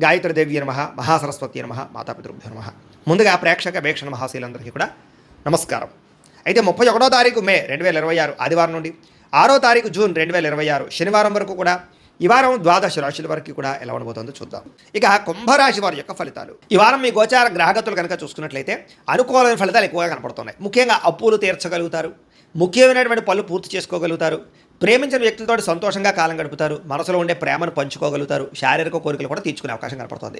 గాయత్రీదేవి నమః, మహాసరస్వతి నమః, మాతాపితృభ్యో నమః. ముందుగా ప్రేక్షక వీక్షణ మహాశీలందరికీ కూడా నమస్కారం. అయితే 31వ తారీఖు మే 2026 ఆదివారం నుండి 6వ తారీఖు జూన్ 2026 శనివారం వరకు కూడా ఈ వారం ద్వాదశ రాశుల వరకు కూడా ఎలా ఉండబోతుందో చూద్దాం. ఇక కుంభరాశి వారి యొక్క ఫలితాలు. ఈ వారం మీ గోచార గ్రహగతులు కనుక చూసుకున్నట్లయితే అనుకూలమైన ఫలితాలు ఎక్కువగా కనపడుతున్నాయి. ముఖ్యంగా అప్పులు తీర్చగలుగుతారు, ముఖ్యమైనటువంటి పనులు పూర్తి చేసుకోగలుగుతారు, ప్రేమించిన వ్యక్తులతో సంతోషంగా కాలం గడుపుతారు, మనసులో ఉండే ప్రేమను పంచుకోగలుగుతారు, శారీరక కోరికలు కూడా తీర్చుకునే అవకాశం కనపడుతుంది.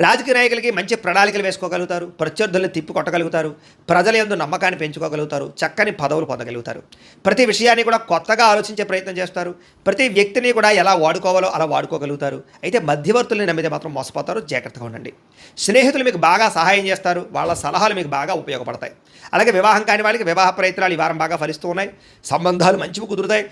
రాజకీయ నాయకులకి మంచి ప్రణాళికలు వేసుకోగలుగుతారు, ప్రత్యర్థుల్ని తిప్పి కొట్టగలుగుతారు, ప్రజల యందు నమ్మకాన్ని పెంచుకోగలుగుతారు, చక్కని పదవులు పొందగలుగుతారు. ప్రతి విషయాన్ని కూడా కొత్తగా ఆలోచించే ప్రయత్నం చేస్తారు, ప్రతి వ్యక్తిని కూడా ఎలా వాడుకోవాలో అలా వాడుకోగలుగుతారు. అయితే మధ్యవర్తుల్ని నమ్మితే మాత్రం మోసపోతారు, జాగ్రత్తగా ఉండండి. స్నేహితులు మీకు బాగా సహాయం చేస్తారు, వాళ్ళ సలహాలు మీకు బాగా ఉపయోగపడతాయి. అలాగే వివాహం కాని వాళ్ళకి వివాహ ప్రయత్నాలు ఈ వారం బాగా ఫలిస్తూ ఉన్నాయి, సంబంధాలు మంచివి కుదురుతాయి.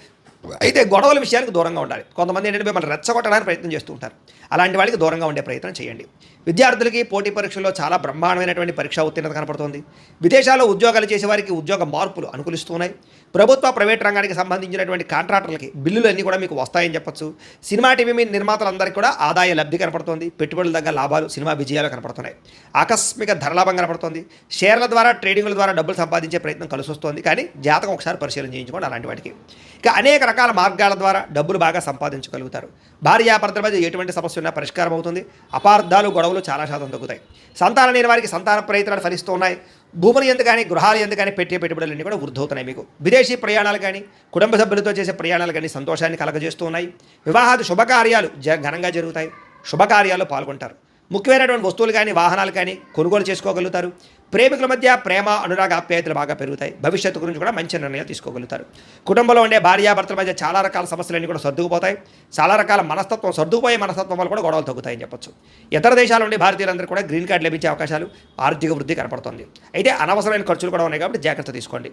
అయితే గొడవల విషయానికి దూరంగా ఉండాలి. కొంతమంది ఏంటంటే మిమ్మల్ని రెచ్చగొట్టడానికి ప్రయత్నం చేస్తూ ఉంటారు, అలాంటి వాళ్ళకి దూరంగా ఉండే ప్రయత్నం చేయండి. విద్యార్థులకి పోటీ పరీక్షల్లో చాలా బ్రహ్మాండమైనటువంటి పరీక్షా ఉత్తీర్ణత కనపడుతుంది. విదేశాల్లో ఉద్యోగాలు చేసేవారికి ఉద్యోగ మార్పులు అనుకూలిస్తున్నాయి. ప్రభుత్వ ప్రైవేట్ రంగానికి సంబంధించినటువంటి కాంట్రాక్టర్లకి బిల్లులు అన్నీ కూడా మీకు వస్తాయని చెప్పొచ్చు. సినిమా టీవీ నిర్మాతలందరికీ కూడా ఆదాయ లబ్ధి కనపడుతుంది, పెట్టుబడుల దగ్గర లాభాలు, సినిమా విజయాలు కనపడుతున్నాయి. ఆకస్మిక ధరలాభం కనపడుతుంది. షేర్ల ద్వారా ట్రేడింగ్ల ద్వారా డబ్బులు సంపాదించే ప్రయత్నం కలిసి వస్తుంది, కానీ జాతకం ఒకసారి పరిశీలన చేయించుకోండి అలాంటి వాటికి. ఇక అనేక రకాల మార్గాల ద్వారా డబ్బులు బాగా సంపాదించగలుగుతారు. భార్యాభర్తల మధ్య ఎటువంటి సమస్య ఉన్నా పరిష్కారం అవుతుంది. అపార్థాలు గొడవలు చాలా శాతం తగ్గుతాయి. సంతానం లేని వారికి సంతాన ప్రయత్నాలు ఫలిస్తూ ఉన్నాయి. భూములు ఎందుకు కానీ గృహాలు ఎందుకు కానీ పెట్టే పెట్టుబడులన్నీ కూడా వృద్ధవుతున్నాయి. మీకు విదేశీ ప్రయాణాలు కానీ కుటుంబ సభ్యులతో చేసే ప్రయాణాలు కానీ సంతోషాన్ని కలగజేస్తూ ఉన్నాయి. వివాహాది శుభకార్యాలు ఘనంగా జరుగుతాయి, శుభకార్యాల్లో పాల్గొంటారు. ముఖ్యమైనటువంటి వస్తువులు కానీ వాహనాలు కానీ కొనుగోలు చేసుకోగలుగుతారు. ప్రేమికుల మధ్య ప్రేమ అనురాగ ఆప్యాయతలు బాగా పెరుగుతాయి. భవిష్యత్తు గురించి కూడా మంచి నిర్ణయాలు తీసుకోగలుగుతారు. కుటుంబంలో ఉండే భార్యాభర్తల మధ్య చాలా రకాల సమస్యలన్నీ కూడా సర్దుకుపోతాయి. చాలా రకాల సర్దుకుపోయే మనస్తత్వం వల్ల కూడా గొడవలు తగ్గుతాయని చెప్పొచ్చు. ఇతర దేశాల నుండి భారతీయులందరూ కూడా గ్రీన్ కార్డు లభించే అవకాశాలు, ఆర్థిక వృద్ధి కనపడుతుంది. అయితే అనవసరమైన ఖర్చులు కూడా ఉన్నాయి కాబట్టి జాగ్రత్త తీసుకోండి.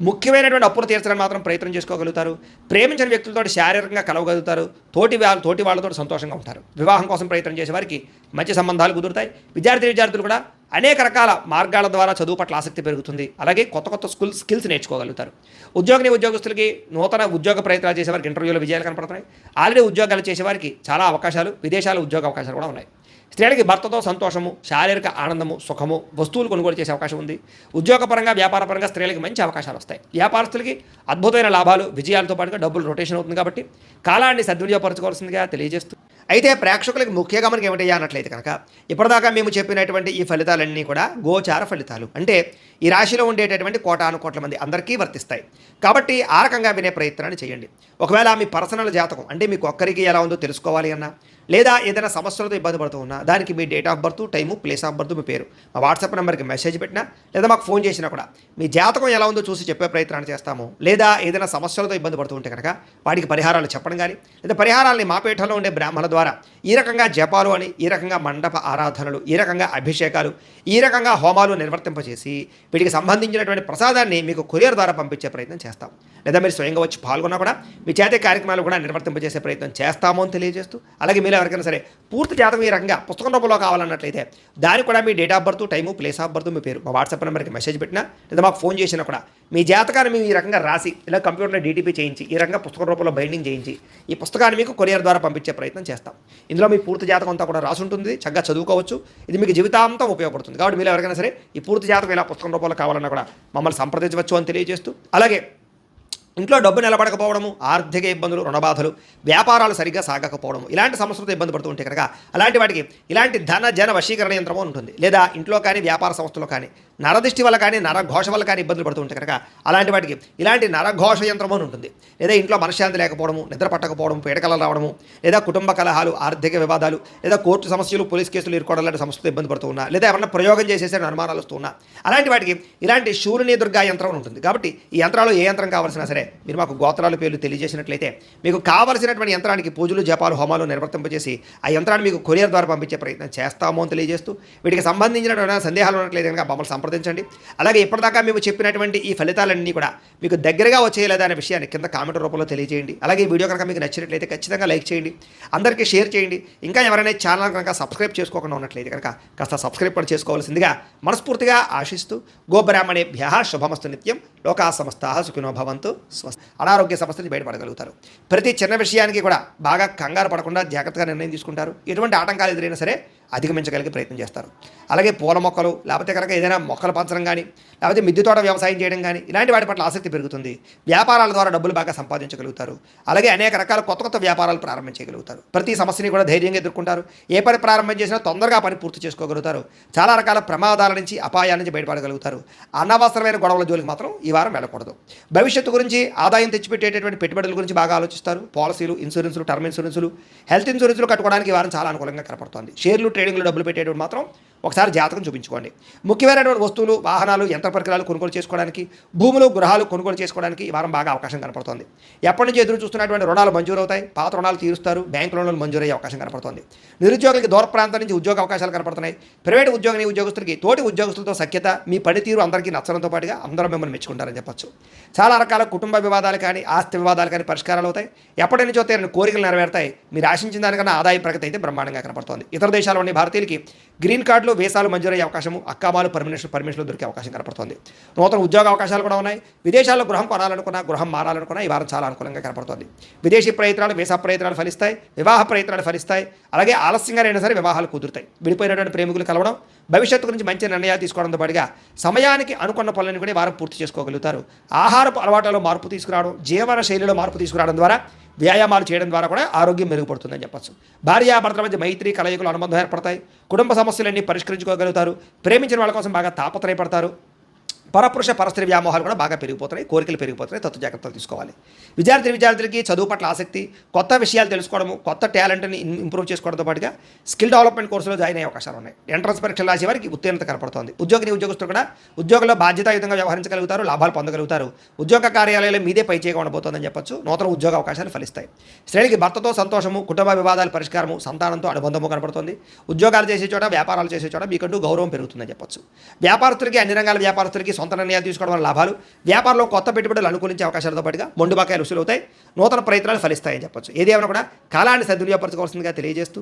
ముఖ్యమైనటువంటి అప్పులు తీర్చడానికి మాత్రం ప్రయత్నం చేసుకోగలుగుతారు. ప్రేమించిన వ్యక్తులతో శారీరకంగా కలవగలుగుతారు. తోటి వాళ్ళతో సంతోషంగా ఉంటారు. వివాహం కోసం ప్రయత్నం చేసే వారికి మంచి సంబంధాలు కుదురుతాయి. విద్యార్థులు కూడా అనేక రకాల మార్గాల ద్వారా చదువు పట్ల ఆసక్తి పెరుగుతుంది. అలాగే కొత్త స్కిల్స్ నేర్చుకోగలుగుతారు. ఉద్యోగస్తులకి నూతన ఉద్యోగ ప్రయత్నాలు చేసేవారికి ఇంటర్వ్యూలో విజయాలు కనపడుతున్నాయి. ఆల్రెడీ ఉద్యోగాలు చేసేవారికి చాలా అవకాశాలు, విదేశాల ఉద్యోగ అవకాశాలు కూడా ఉన్నాయి. స్త్రీలకి భర్తతో సంతోషము, శారీరక ఆనందము, సుఖము, వస్తువులు కొనుగోలు చేసే అవకాశం ఉంది. ఉద్యోగపరంగా వ్యాపారపరంగా స్త్రీలకి మంచి అవకాశాలు వస్తాయి. వ్యాపారస్తులకి అద్భుతమైన లాభాలు, విజయాలతో పాటుగా డబ్బులు రొటేషన్ అవుతుంది కాబట్టి కాలాన్ని సద్వినియోగపరచుకోవాల్సిందిగా తెలియజేస్తూ, అయితే ప్రేక్షకులకు ముఖ్యంగా మనకి ఏమిటయ్యా అన్నట్లయితే కనుక ఇప్పటిదాకా మేము చెప్పినటువంటి ఈ ఫలితాలన్నీ కూడా గోచార ఫలితాలు, అంటే ఈ రాశిలో ఉండేటటువంటి కోటాను కోట్ల మంది అందరికీ వర్తిస్తాయి. కాబట్టి ఆ రకంగా వినే ప్రయత్నాన్ని చేయండి. ఒకవేళ మీ పర్సనల్ జాతకం అంటే మీకు ఒక్కరికి ఎలా ఉందో తెలుసుకోవాలి అన్నా, లేదా ఏదైనా సమస్యలతో ఇబ్బంది పడుతూ ఉన్నా, దానికి మీ date of birth, time, place of birth, మీ పేరు మా వాట్సాప్ నెంబర్కి మెసేజ్ పెట్టినా, లేదా మాకు ఫోన్ చేసినా కూడా మీ జాతకం ఎలా ఉందో చూసి చెప్పే ప్రయత్నాన్ని చేస్తాము. లేదా ఏదైనా సమస్యలతో ఇబ్బంది పడుతూ ఉంటే కనుక వాటికి పరిహారాలు చెప్పడం కానీ, లేదా పరిహారాలని మా పీఠంలో ఉండే బ్రాహ్మణుల ద్వారా ఈ రకంగా జపాలు అని, ఈ రకంగా మండప ఆరాధనలు, ఈ రకంగా అభిషేకాలు, ఈ రకంగా హోమాలు నిర్వర్తింపచేసి వీటికి సంబంధించినటువంటి ప్రసాదాన్ని మీకు కొరియర్ ద్వారా పంపించే ప్రయత్నం చేస్తాం. లేదా మీరు స్వయంగా వచ్చి పాల్గొన్నా కూడా మీ చేతే కార్యక్రమాలు కూడా నిర్వర్తింపజేసే ప్రయత్నం చేస్తాము అని తెలియజేస్తూ, అలాగే మీరు ఎవరికైనా సరే పూర్తి జాతకం ఈ రకంగా పుస్తకం రూపంలో కావాలన్నట్లయితే దానికి కూడా మీ date of birth, time, place of birth, మీ పేరు మా వాట్సాప్ నెంబర్కి మెసేజ్ పెట్టినా, లేదా మాకు ఫోన్ చేసినా కూడా మీ జాతకాన్ని మేము ఈ రకంగా రాసి ఇలా కంప్యూటర్లో డీటీపీ చేయించి ఈ రకంగా పుస్తకం రూపంలో బైండింగ్ చేయించి ఈ పుస్తకాన్ని మీకు కొరియర్ ద్వారా పంపించే ప్రయత్నం చేస్తాం. ఇందులో మీ పూర్తి జాతకం అంతా కూడా రాసి ఉంటుంది, చక్కగా చదువుకోవచ్చు. ఇది మీకు జీవితాంతం ఉపయోగపడుతుంది. కాబట్టి మీరు ఎవరికైనా సరే ఈ పూర్తి జాతకం ఇలా పుస్తకం రూపంలో కావాలన్నా కూడా మమ్మల్ని సంప్రదించవచ్చు అని తెలియజేస్తూ, అలాగే ఇంట్లో డబ్బు నిలబడకపోవడము, ఆర్థిక ఇబ్బందులు, రుణబాధలు, వ్యాపారాలు సరిగ్గా సాగకపోవడము, ఇలాంటి సమస్యలతో ఇబ్బంది పడుతూ ఉంటే కనుక అలాంటి వాటికి ఇలాంటి జన వశీకరణ యంత్రము ఉంటుంది. లేదా ఇంట్లో కానీ వ్యాపార సంస్థలో కానీ నరదృష్టి వల్ల కానీ నరఘోష వల్ల కానీ ఇబ్బందులు పడుతూ ఉంటే కనుక అలాంటి వాటికి ఇలాంటి నరఘోష యంత్రము అని ఉంటుంది. లేదా ఇంట్లో మనశ్శాంతి లేకపోవడము, నిద్ర పట్టకపోవడం, పీడకలలు రావడము, లేదా కుటుంబ కలహాలు, ఆర్థిక వివాదాలు, లేదా కోర్టు సమస్యలు, పోలీస్ కేసులు ఇరుకోవడం లాంటి సమస్యలతో ఇబ్బంది పడుతూ ఉన్నా, లేదా ఏమన్నా ప్రయోగం చేసేసే అనుమానాలు వస్తూ ఉన్నా, అలాంటి వాటికి ఇలాంటి శూలిని దుర్గా యంత్రం ఉంటుంది. కాబట్టి ఈ యంత్రాలు ఏ యంత్రం కావాల్సినా సరే మీరు మాకు గోత్రాల పేర్లు తెలియజేసినట్లయితే మీకు కావలసినటువంటి యంత్రానికి పూజలు, జపాలు, హోమాలు నిర్వర్తింపజేసి ఆ యంత్రాన్ని మీకు కొరియర్ ద్వారా పంపించే ప్రయత్నం చేస్తాము అని తెలియజేస్తూ, వీటికి సంబంధించినటువంటి సందేహాలు ఉన్నట్లయితే కనుక మమ్మల్ని సంప్రదించండి. సంప్రదించండి. అలాగే ఇప్పటిదాకా మేము చెప్పినటువంటి ఈ ఫలితాలన్నీ కూడా మీకు దగ్గరగా వచ్చేయలేదా అనే విషయాన్ని కింద కామెంట్ రూపంలో తెలియజేయండి. అలాగే ఈ వీడియో కనుక మీకు నచ్చినట్లయితే ఖచ్చితంగా లైక్ చేయండి, అందరికీ షేర్ చేయండి. ఇంకా ఎవరైనా ఛానల్ కనుక సబ్స్క్రైబ్ చేసుకోకుండా ఉన్నట్లయితే కనుక కాస్త సబ్స్క్రైబ్ కూడా చేసుకోవాల్సిందిగా మనస్ఫూర్తిగా ఆశిస్తూ గోబ్రాహ్మణేభ్యః శుభమస్తు నిత్యం, లోకా సమస్తాః సుఖినో భవంతు, స్వస్తి. అనారోగ్య సమస్య నుంచి బయటపడగలుగుతారు. ప్రతి చిన్న విషయానికి కూడా బాగా కంగారు పడకుండా జాగ్రత్తగా నిర్ణయం తీసుకుంటారు. ఎటువంటి ఆటంకాలు ఎదురైనా సరే అధిగమించగలిగే ప్రయత్నం చేస్తారు. అలాగే పూల మొక్కలు లేకపోతే కనుక ఏదైనా మొక్కలు పంచడం కానీ లేకపోతే మిద్దె తోట వ్యవసాయం చేయడం కానీ ఇలాంటి వాటి పట్ల ఆసక్తి పెరుగుతుంది. వ్యాపారాల ద్వారా డబ్బులు బాగా సంపాదించగలుగుతారు. అలాగే అనేక రకాల కొత్త కొత్త వ్యాపారాలు ప్రారంభించగలుగుతారు. ప్రతి సమస్యని కూడా ధైర్యంగా ఎదుర్కొంటారు. ఏ పని ప్రారంభం చేసినా తొందరగా పని పూర్తి చేసుకోగలుగుతారు. చాలా రకాల ప్రమాదాల నుంచి అపాయాల నుంచి బయటపడగలుగుతారు. అనవసరమైన గొడవల జోలికి మాత్రం ఈ వారం వెళ్ళకూడదు. భవిష్యత్తు గురించి ఆదాయం తెచ్చిపెట్టేటటువంటి పెట్టుబడుల గురించి బాగా ఆలోచిస్తారు. పాలసీలు, ఇన్సూరెన్సులు, టర్మ్ ఇన్సూరెన్సులు, హెల్త్ ఇన్సూరెన్సులు కట్టుకోవడానికి ఈ వారం చాలా అనుకూలంగా కనపడుతుంది. షేర్లు, ట్రేడింగ్లో డబ్బులు పెట్టేటప్పుడు మాత్రం ఒకసారి జాతకం చూపించుకోండి. ముఖ్యమైనటువంటి వస్తువులు, వాహనాలు, యంత్ర పరికరాలు కొనుగోలు చేసుకోవడానికి, భూములు, గృహాలు కొనుగోలు చేసుకోవడానికి ఈ వారం బాగా అవకాశం కనపడుతుంది. ఎప్పటి నుంచి ఎదురు చూస్తున్నటువంటి రుణాలు మంజూరు అవుతాయి. పాత రుణాలు తీరుస్తారు. బ్యాంకు లోన్లు మంజూరయ్యే అవకాశం కనపడుతుంది. నిరుద్యోగులకి దూర ప్రాంతం నుంచి ఉద్యోగ అవకాశాలు కనపడుతున్నాయి. ప్రైవేట్ ఉద్యోగస్తులకి తోటి ఉద్యోగస్తులతో సఖ్యత, మీ పనితీరు అందరికీ నచ్చడంతో పాటుగా అందరూ మిమ్మల్ని మెచ్చుకుంటారని చెప్పొచ్చు. చాలా రకాల కుటుంబ వివాదాలు కానీ ఆస్తి వివాదాలు కానీ పరిష్కారాలు అవుతాయి. ఎప్పటి నుంచో తీరని కోరికలు నెరవేరుతాయి. మీరు ఆశించిన దానికన్నా ఆదాయ ప్రగతి అయితే బ్రహ్మాండంగా కనపడుతుంది. ఇతర దేశాల్లోని భారతీయులకి గ్రీన్ కార్డులు, వీసాలు మంజూరయ్యే అవకాశము, అక్కామాలు, పర్మిషన్లు దొరికే అవకాశం కనపడుతుంది. నూతన ఉద్యోగ అవకాశాలు కూడా ఉన్నాయి. విదేశాల్లో గృహం కొనాలనుకున్నా, గృహం మారాలనుకున్నా ఈ వారం చాలా అనుకూలంగా కనపడుతుంది. విదేశీ ప్రయత్నాలు, వీసా ప్రయత్నాలు ఫలిస్తాయి. వివాహ ప్రయత్నాలు ఫలిస్తాయి. అలాగే ఆలస్యంగా అయినా సరే వివాహాలు కుదురుతాయి. విడిపోయినటువంటి ప్రేమికులు కలవడం, భవిష్యత్తు గురించి మంచి నిర్ణయాలు తీసుకోవడంతో పాటుగా సమయానికి అనుకున్న పనులను కూడా వారం పూర్తి చేసుకోగలుగుతారు. ఆహారపు అలవాట్లలో మార్పు తీసుకురావడం, జీవన శైలిలో మార్పు తీసుకురావడం ద్వారా, వ్యాయామాలు చేయడం ద్వారా కూడా ఆరోగ్యం మెరుగుపడుతుందని చెప్పచ్చు. భార్యాభర్తల మధ్య మైత్రి, కలయికలు, అనుబంధం ఏర్పడతాయి. కుటుంబ సమస్యలన్నీ పరిష్కరించుకోగలుగుతారు. ప్రేమించిన వాళ్ళ కోసం బాగా తాపత్రయపడతారు. పరపురుష పరస్త్రీ వ్యామోహాలు కూడా బాగా పెరిగిపోతున్నాయి. కోరికలు పెరిగిపోతున్నాయి. తత్వ జాగ్రత్తలు తీసుకోవాలి. విద్యార్థులకి చదువు పట్ల ఆసక్తి, కొత్త విషయాలు తెలుసుకోవడము, కొత్త టాలెంట్ని ఇంప్రూవ్ చేసుకోవడంతో పాటుగా స్కిల్ డెవలప్మెంట్ కోర్సులో జాయిన్ అయ్యే అవకాశాలు ఉన్నాయి. ఎంట్రన్స్ పరీక్షలు రాసే వారికి ఉత్తీర్ణత కనపడుతుంది. ఉద్యోగస్తులు కూడా ఉద్యోగంలో బాధ్యతాయుతంగా వ్యవహరించగలుగుతారు. లాభాలు పొందగలుగుతారు. ఉద్యోగ కార్యాలయాలు మీదే పైచేయగా ఉండబోతోందని చెప్పొచ్చు. నూతన ఉద్యోగ అవకాశాలు ఫలిస్తాయి. స్త్రీలకి భర్తతో సంతోషము, కుటుంబ వివాదాల పరిష్కారము, సంతానంతో అనుబంధము కనపడుతుంది. ఉద్యోగాలు చేసే చోట, వ్యాపారాలు చేసే చోట మీకంటూ గౌరవం పెరుగుతుందని చెప్పొచ్చు. వ్యాపారస్తులకి, అన్ని రంగాల వ్యాపారస్తులకి సొంత నిర్ణయాలు తీసుకోవడం వల్ల లాభాలు, వ్యాపారంలో కొత్త పెట్టుబడులు అనుకూలించే అవకాశాలతో పాటుగా మొండి బకాయిలు వసూలు అవుతాయి. నూతన ప్రయత్నాలు ఫలిస్తాయని చెప్పొచ్చు. ఏదేమైనా కూడా కాలాన్ని సద్వినియోగపరచుకోవాల్సిందిగా తెలియజేస్తూ